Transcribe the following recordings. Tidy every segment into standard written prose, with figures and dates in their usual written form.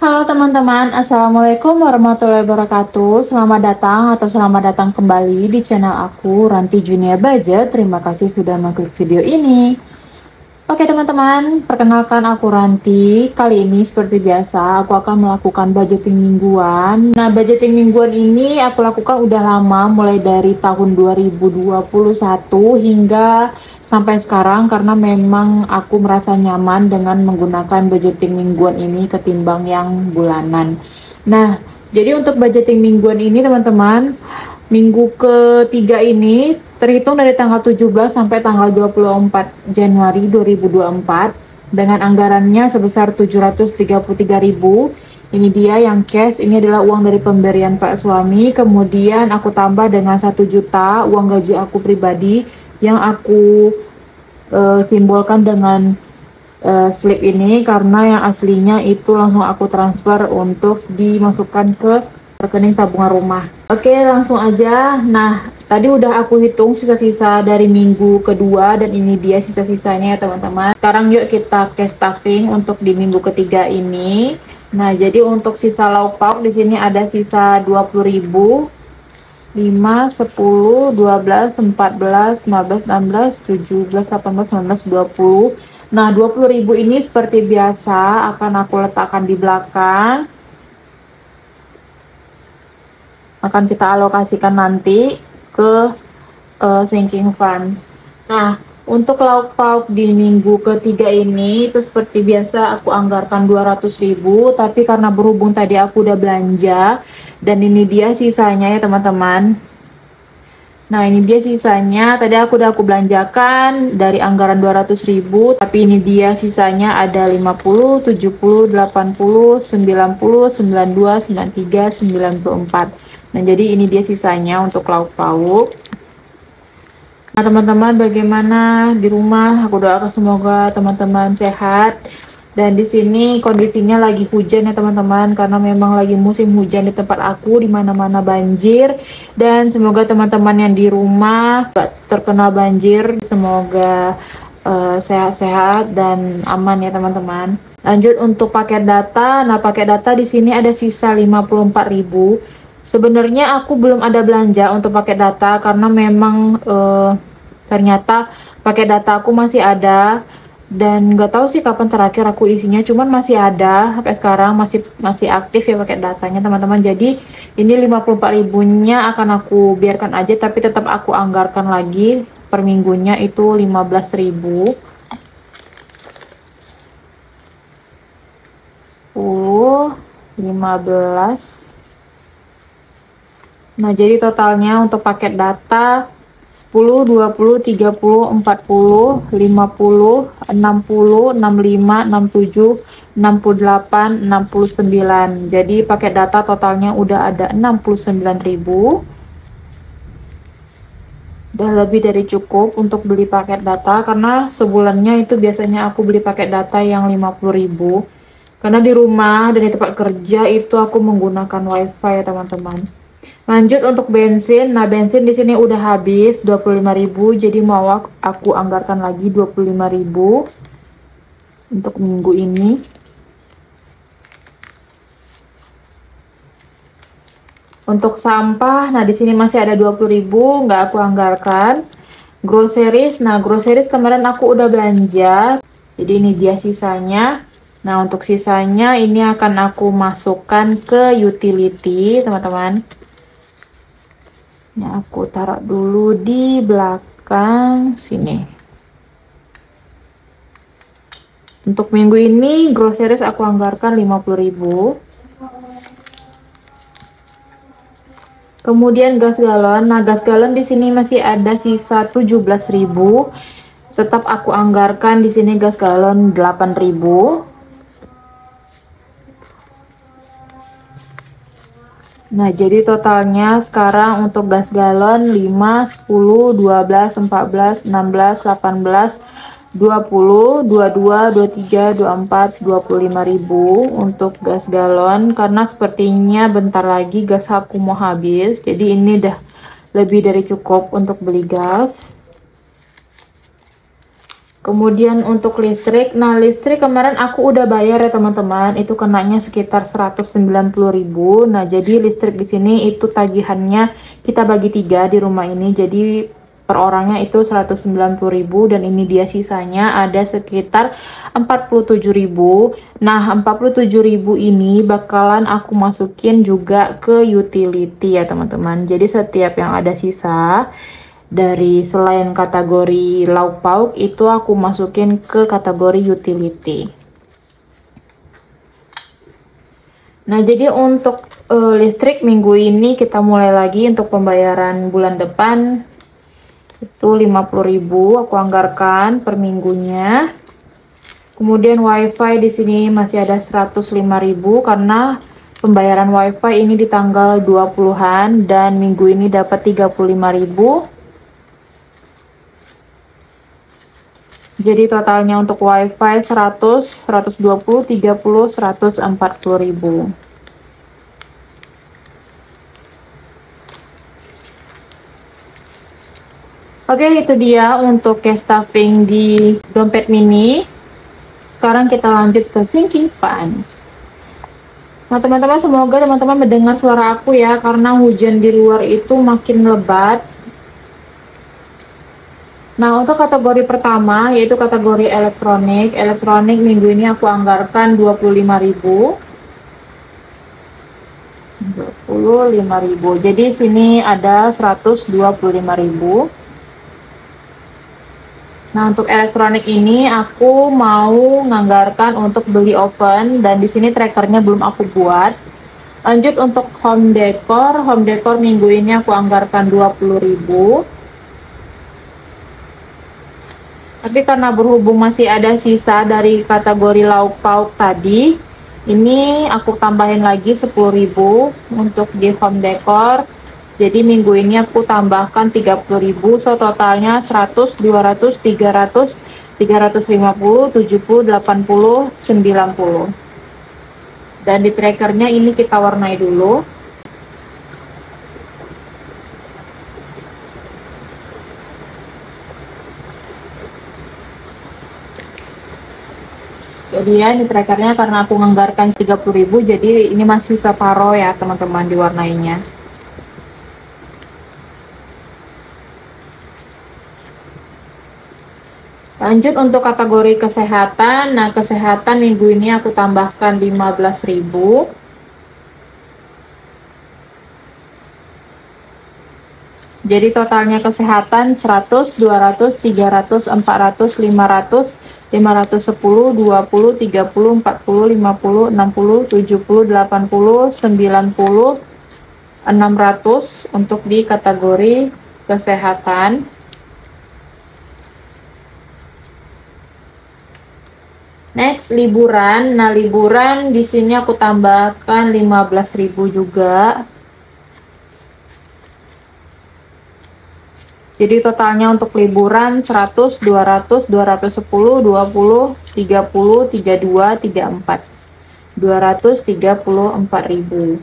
Halo teman-teman, Assalamualaikum warahmatullahi wabarakatuh. Selamat datang atau selamat datang kembali di channel aku, Ranti Junia Budget. Terima kasih sudah mengklik video ini. Oke teman-teman, perkenalkan aku Ranti. Kali ini seperti biasa, aku akan melakukan budgeting mingguan. Nah, budgeting mingguan ini aku lakukan udah lama, mulai dari tahun 2021 hingga sampai sekarang, karena memang aku merasa nyaman dengan menggunakan budgeting mingguan ini ketimbang yang bulanan. Nah, jadi untuk budgeting mingguan ini teman-teman, minggu ketiga ini terhitung dari tanggal 17 sampai tanggal 24 Januari 2024 dengan anggarannya sebesar 733.000. Ini dia yang cash, ini adalah uang dari pemberian Pak suami. Kemudian aku tambah dengan 1 juta uang gaji aku pribadi yang aku simbolkan dengan slip ini, karena yang aslinya itu langsung aku transfer untuk dimasukkan ke rekening tabungan rumah. Oke, langsung aja. Nah, tadi udah aku hitung sisa-sisa dari minggu kedua dan ini dia sisa-sisanya ya teman-teman. Sekarang yuk kita cash stuffing untuk di minggu ketiga ini. Nah, jadi untuk sisa lauk pauk di sini ada sisa 20.000. 5, 10, 12, 14, 15, 16, 17, 18, 19, 20. Nah, 20.000 ini seperti biasa akan aku letakkan di belakang. Akan kita alokasikan nanti ke sinking funds. Nah, untuk lauk pauk di minggu ketiga ini itu seperti biasa aku anggarkan 200.000, tapi karena berhubung tadi aku udah belanja dan ini dia sisanya ya teman-teman. Nah, ini dia sisanya. Tadi aku belanjakan dari anggaran 200.000, tapi ini dia sisanya ada 50, 70, 80, 90, 92, 93, 94. Nah, jadi ini dia sisanya untuk lauk pauk. Nah, teman-teman, bagaimana di rumah? Aku doakan semoga teman-teman sehat. Dan di sini kondisinya lagi hujan ya teman-teman, karena memang lagi musim hujan di tempat aku, di mana-mana banjir. Dan semoga teman-teman yang di rumah gak terkena banjir, semoga sehat-sehat dan aman ya teman-teman. Lanjut untuk paket data. Nah, paket data di sini ada sisa 54.000. Sebenarnya aku belum ada belanja untuk paket data karena memang ternyata paket data aku masih ada. Dan nggak tahu sih kapan terakhir aku isinya, cuman masih ada sampai sekarang, masih aktif ya paket datanya teman-teman. Jadi ini 54.000-nya akan aku biarkan aja, tapi tetap aku anggarkan lagi per minggunya itu 15.000. 10, 15. Nah, jadi totalnya untuk paket data 10, 20, 30, 40, 50, 60, 65, 67, 68, 69. Jadi paket data totalnya udah ada 69.000. Udah lebih dari cukup untuk beli paket data, karena sebulannya itu biasanya aku beli paket data yang 50.000. Karena di rumah dan di tempat kerja itu aku menggunakan wifi ya teman-teman. Lanjut untuk bensin. Nah, bensin di sini udah habis 25.000, jadi mau aku anggarkan lagi 25.000 untuk minggu ini. Untuk sampah, nah di sini masih ada 20.000, nggak aku anggarkan. Groceries, nah groceries kemarin aku udah belanja, jadi ini dia sisanya. Nah, untuk sisanya ini akan aku masukkan ke utility teman-teman. Nah, aku taruh dulu di belakang sini. Untuk minggu ini groceries aku anggarkan 50.000. Kemudian gas galon. Nah, gas galon di sini masih ada sisa 17.000. Tetap aku anggarkan di sini gas galon 8.000. Nah, jadi totalnya sekarang untuk gas galon 5, 10, 12, 14, 16, 18, 20, 22, 23, 24, 25.000 untuk gas galon. Karena sepertinya bentar lagi gas aku mau habis. Jadi ini udah lebih dari cukup untuk beli gas. Kemudian untuk listrik, nah listrik kemarin aku udah bayar ya teman-teman, itu kenanya sekitar 190.000. Nah, jadi listrik di sini itu tagihannya kita bagi 3 di rumah ini. Jadi per orangnya itu 190.000 dan ini dia sisanya ada sekitar 47.000. Nah, 47.000 ini bakalan aku masukin juga ke utility ya teman-teman. Jadi setiap yang ada sisa dari selain kategori lauk pauk itu aku masukin ke kategori utility. Nah, jadi untuk listrik minggu ini kita mulai lagi untuk pembayaran bulan depan itu 50.000 aku anggarkan per minggunya. Kemudian wifi di sini masih ada 105.000 karena pembayaran wifi ini di tanggal 20-an dan minggu ini dapat 35.000. Jadi totalnya untuk wifi 100, 120, 30, 140.000. Oke, itu dia untuk cash stuffing di dompet mini. Sekarang kita lanjut ke sinking funds. Nah teman-teman, semoga teman-teman mendengar suara aku ya, karena hujan di luar itu makin lebat. Nah, untuk kategori pertama yaitu kategori elektronik. Elektronik minggu ini aku anggarkan 25.000. 25.000. Jadi sini ada 125.000. Nah, untuk elektronik ini aku mau menganggarkan untuk beli oven dan di sini trackernya belum aku buat. Lanjut untuk home decor. Home decor minggu ini aku anggarkan 20.000. Tapi karena berhubung masih ada sisa dari kategori lauk pauk tadi, ini aku tambahin lagi 10.000 untuk di home decor. Jadi minggu ini aku tambahkan 30.000, so totalnya 100, 200, 300, 350, 70, 80, 90. Dan di trackernya ini kita warnai dulu. Jadi ya, di trackernya karena aku nganggarkan 30.000, jadi ini masih separoh ya teman-teman diwarnainya. Lanjut untuk kategori kesehatan. Nah, kesehatan minggu ini aku tambahkan 15.000. Jadi totalnya kesehatan 100, 200, 300, 400, 500, 510, 20, 30, 40, 50, 60, 70, 80, 90, 600 untuk di kategori kesehatan. Next, liburan. Nah, liburan di sini aku tambahkan 15.000 juga. Jadi totalnya untuk liburan 100, 200, 210, 20, 30, 32, 34. 234.000.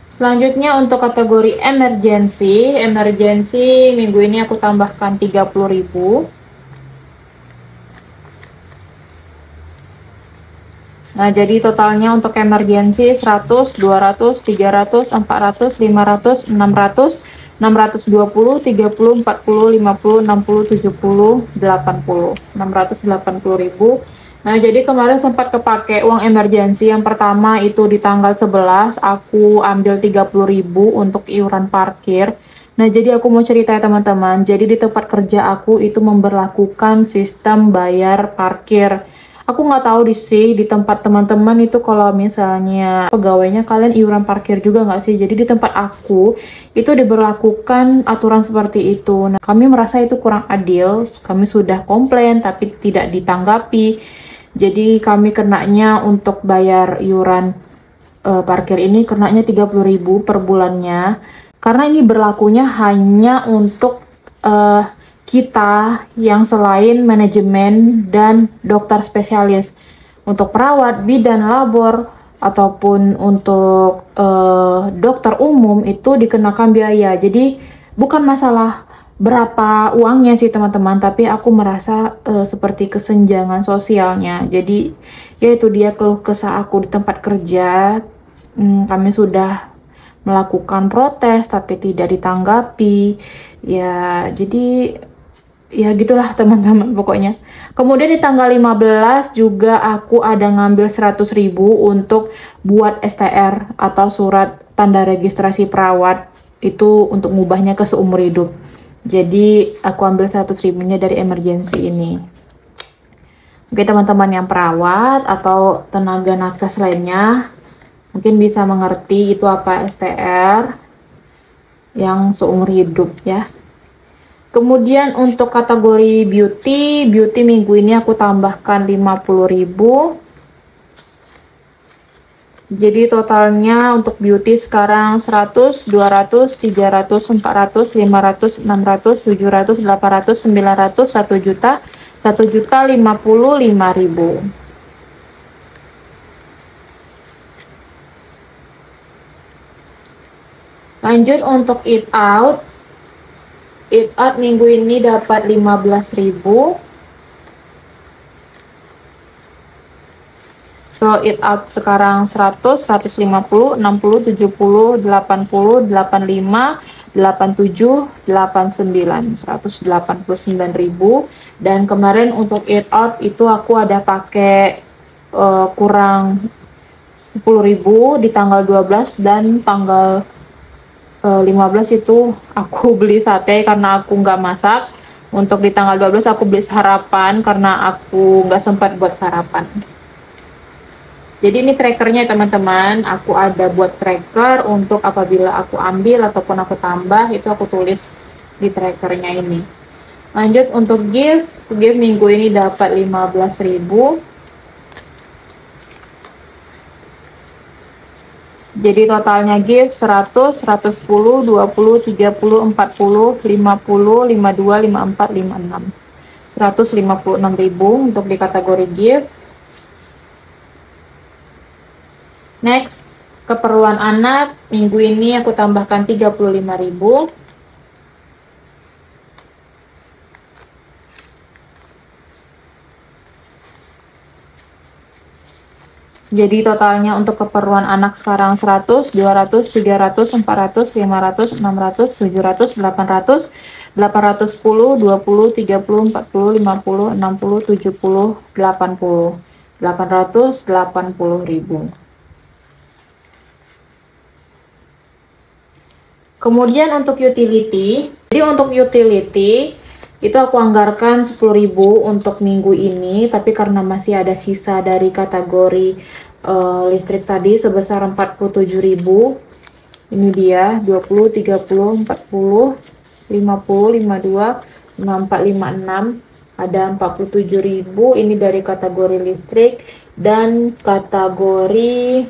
Selanjutnya untuk kategori emergency. Emergency minggu ini aku tambahkan 30.000. Nah, jadi totalnya untuk emergency 100, 200, 300, 400, 500, 600, 620, 30, 40, 50, 60, 70, 80. 680.000. Nah, jadi kemarin sempat kepake uang emergency. Yang pertama itu di tanggal 11 aku ambil 30.000 untuk iuran parkir. Nah, jadi aku mau cerita ya teman-teman. Jadi di tempat kerja aku itu memberlakukan sistem bayar parkir. Aku nggak tahu di tempat teman-teman itu kalau misalnya pegawainya kalian iuran parkir juga nggak sih? Jadi di tempat aku itu diberlakukan aturan seperti itu. Nah, kami merasa itu kurang adil. Kami sudah komplain tapi tidak ditanggapi. Jadi kami kenanya untuk bayar iuran parkir ini kenanya 30.000 per bulannya. Karena ini berlakunya hanya untuk kita yang selain manajemen dan dokter spesialis. Untuk perawat, bidan, labor, ataupun untuk dokter umum itu dikenakan biaya. Jadi bukan masalah berapa uangnya sih teman-teman, tapi aku merasa seperti kesenjangan sosialnya. Jadi yaitu dia keluh kesah aku di tempat kerja. Kami sudah melakukan protes tapi tidak ditanggapi. Ya, jadi ya gitulah teman-teman pokoknya. Kemudian di tanggal 15 juga aku ada ngambil 100.000 untuk buat STR atau surat tanda registrasi perawat, itu untuk ngubahnya ke seumur hidup. Jadi aku ambil 100.000-nya dari emergency ini. Oke teman-teman yang perawat atau tenaga nakes lainnya mungkin bisa mengerti itu apa STR yang seumur hidup ya. Kemudian untuk kategori beauty minggu ini aku tambahkan 50.000. Jadi totalnya untuk beauty sekarang 100, 200, 300, 400, 500, 600, 700, 800, 900, 1 juta, 1.055.000. Lanjut untuk eat out. Eat out minggu ini dapat 15.000. So eat out sekarang 100, 150, 60, 70, 80, 85, 87, 89, 189.000. Dan kemarin untuk eat out itu aku ada pakai kurang 10.000 di tanggal 12 dan tanggal 15 itu aku beli sate karena aku nggak masak. Untuk di tanggal 12 aku beli sarapan karena aku nggak sempat buat sarapan. Jadi ini trackernya teman-teman, aku ada buat tracker untuk apabila aku ambil ataupun aku tambah, itu aku tulis di trackernya ini. Lanjut untuk gift minggu ini dapat 15.000. Jadi totalnya gift 100, 110, 20, 30, 40, 50, 52, 54, 56. 156.000 untuk di kategori gift. Next, keperluan anak minggu ini aku tambahkan 35.000. Jadi totalnya untuk keperluan anak sekarang 100, 200, 300, 400, 500, 600, 700, 800, 810, 20, 30, 40, 50, 60, 70, 80, 880.000. Kemudian untuk utility, jadi untuk utility itu aku anggarkan 10.000 untuk minggu ini, tapi karena masih ada sisa dari kategori listrik tadi sebesar 47.000. Ini dia 20, 30, 40, 50, 52, 54, 56. Ada 47.000 ini dari kategori listrik dan kategori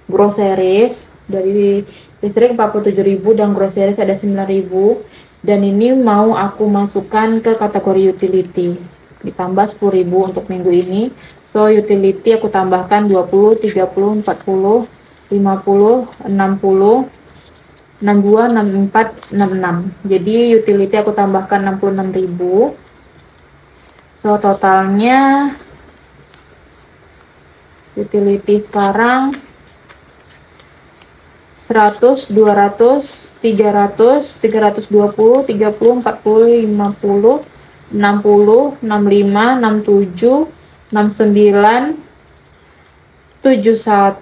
groceries. Dari listrik 47.000 dan groceries ada 9.000. Dan ini mau aku masukkan ke kategori utility, ditambah 10.000 untuk minggu ini. So utility aku tambahkan 20, 30, 40, 50, 60, 62, 64, 66. Jadi utility aku tambahkan 66.000. So totalnya utility sekarang 100, 200, 300, 320, 30, 40, 50, 60, 65, 67, 69, 71,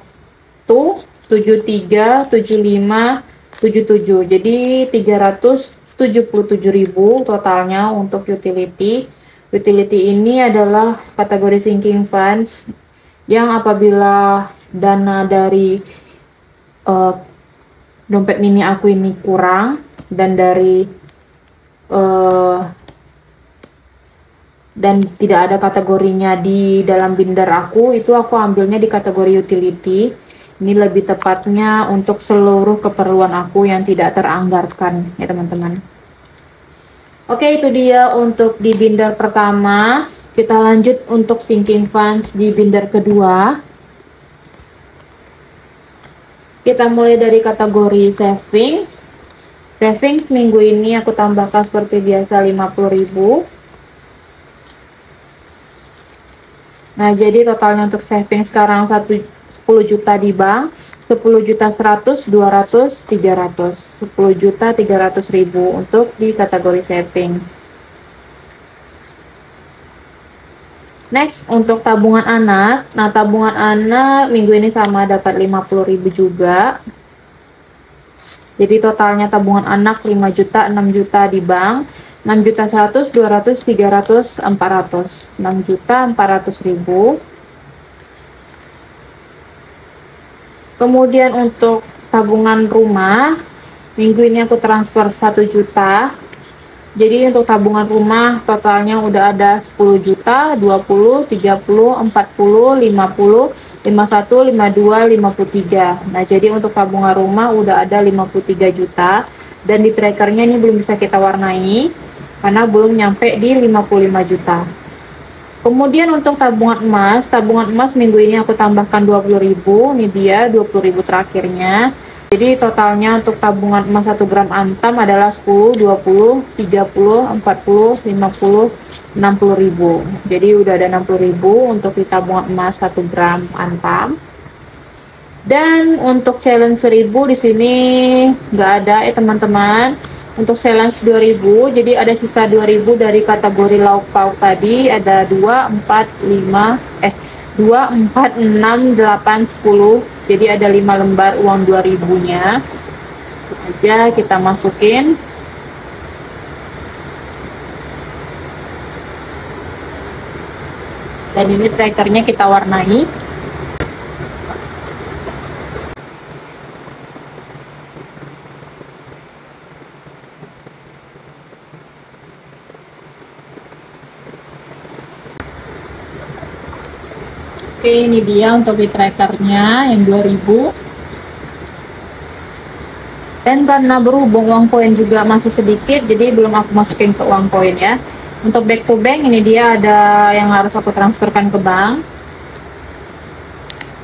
73, 75, 77. Jadi 377.000 totalnya untuk utility. Utility ini adalah kategori sinking funds yang apabila dana dari dompet mini aku ini kurang dan dari dan tidak ada kategorinya di dalam binder aku, itu aku ambilnya di kategori utility. Ini lebih tepatnya untuk seluruh keperluan aku yang tidak teranggarkan ya teman-teman. Oke, itu dia untuk di binder pertama. Kita lanjut untuk sinking funds di binder kedua. Kita mulai dari kategori savings. Savings minggu ini aku tambahkan seperti biasa 50.000. Nah, jadi totalnya untuk saving sekarang 10 juta di bank, 10 juta 100, 200, 300. 10 juta 300.000 untuk di kategori savings. Next, untuk tabungan anak. Nah, tabungan anak minggu ini sama dapat 50.000 juga. Jadi totalnya tabungan anak 5 juta, 6 juta di bank, 6 juta 100, 200, 300, 400. 6 juta 400.000. Kemudian untuk tabungan rumah, minggu ini aku transfer 1 juta. Jadi untuk tabungan rumah totalnya udah ada 10 juta, 20, 30, 40, 50, 51, 52, 53. Nah, jadi untuk tabungan rumah udah ada 53 juta. Dan di trackernya ini belum bisa kita warnai karena belum nyampe di 55 juta. Kemudian untuk tabungan emas minggu ini aku tambahkan 20.000. Ini dia 20.000 terakhirnya. Jadi totalnya untuk tabungan emas 1 gram antam adalah 10, 20, 30, 40, 50, 60.000. Jadi udah ada 60.000 untuk di tabungan emas 1 gram antam. Dan untuk challenge 1000 di sini nggak ada teman-teman. Untuk challenge 2000, jadi ada sisa 2000 dari kategori lauk pauk tadi, ada 2, 4, 6, 8, 10. Jadi ada 5 lembar uang 2000-nya. Langsung aja kita masukin. Dan ini trackernya kita warnai. Oke, ini dia untuk di trackernya yang 2000. Dan karena berhubung uang koin juga masih sedikit, jadi belum aku masukin ke uang koin ya. Untuk back to bank, ini dia ada yang harus aku transferkan ke bank.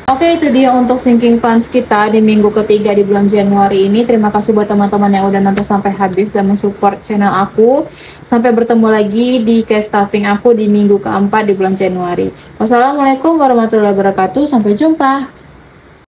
Oke, itu dia untuk sinking funds kita di minggu ketiga di bulan Januari ini. Terima kasih buat teman-teman yang udah nonton sampai habis dan mensupport channel aku. Sampai bertemu lagi di cash stuffing aku di minggu keempat di bulan Januari. Wassalamualaikum warahmatullahi wabarakatuh. Sampai jumpa.